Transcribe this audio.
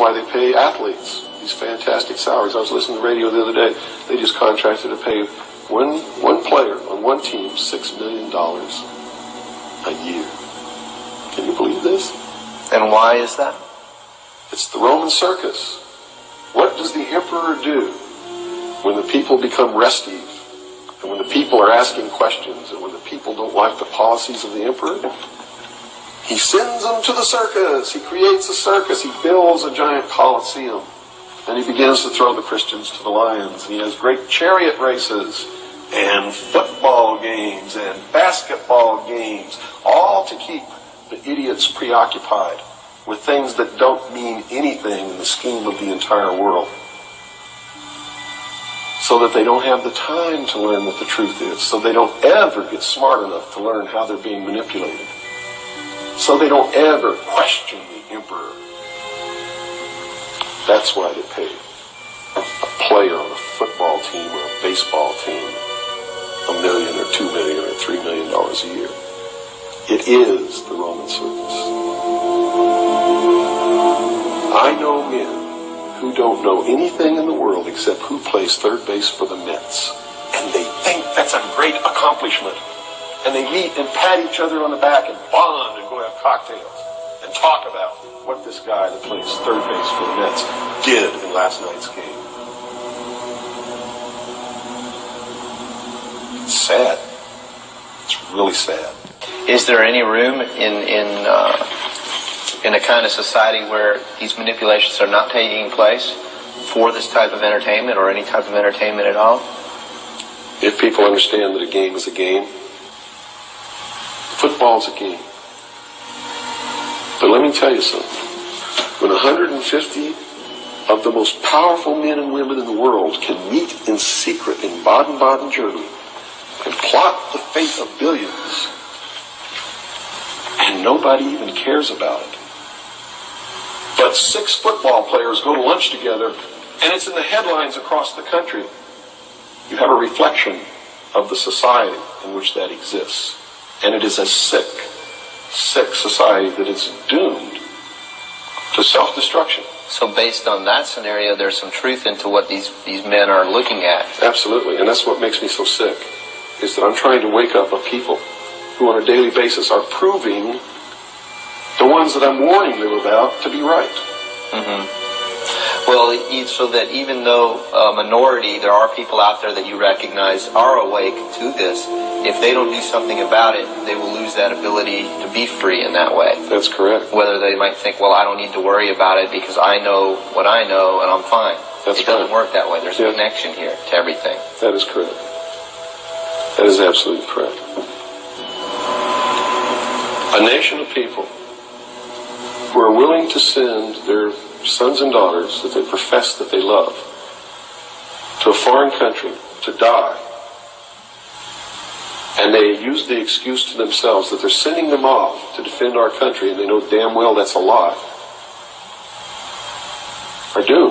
why they pay athletes these fantastic salaries. I was listening to the radio the other day. They just contracted to pay one player on one team $6 million a year. Can you believe this? And why is that? It's the Roman circus. What does the emperor do when the people become restive, and when the people are asking questions, and when the people don't like the policies of the emperor? He sends them to the circus. He creates a circus. He builds a giant coliseum. And he begins to throw the Christians to the lions. And he has great chariot races and football games and basketball games, all to keep the idiots preoccupied with things that don't mean anything in the scheme of the entire world, so that they don't have the time to learn what the truth is, so they don't ever get smart enough to learn how they're being manipulated, so they don't ever question the emperor. That's why they pay a player on a football team or a baseball team $1 million or $2 million or $3 million a year. It is the Roman circus. I know men who don't know anything in the world except who plays third base for the Mets. And they think that's a great accomplishment. And they meet and pat each other on the back and bond and go have cocktails and talk about what this guy that plays third base for the Mets did in last night's game. It's sad. It's really sad. Is there any room in a kind of society where these manipulations are not taking place for this type of entertainment or any type of entertainment at all? If people understand that a game is a game, football's a game. But let me tell you something. When 150 of the most powerful men and women in the world can meet in secret in Baden-Baden, Germany, and plot the fate of billions, and nobody even cares about it, but 6 football players go to lunch together, and it's in the headlines across the country, you have a reflection of the society in which that exists. And it is a sick society that is doomed to self-destruction. So based on that scenario, there's some truth into what these men are looking at. Absolutely, and that's what makes me so sick, is that I'm trying to wake up a people who on a daily basis are proving the ones that I'm warning them about to be right. Mm-hmm. Well, so that even though a minority, there are people out there that you recognize are awake to this, if they don't do something about it, they will lose that ability to be free in that way. That's correct. Whether they might think, well, I don't need to worry about it because I know what I know and I'm fine. It doesn't work that way. There's a connection here to everything. That is correct. That is absolutely correct. A nation of people who are willing to send their sons and daughters that they profess that they love to a foreign country to die, and they use the excuse to themselves that they're sending them off to defend our country, and they know damn well that's a lie, are doomed.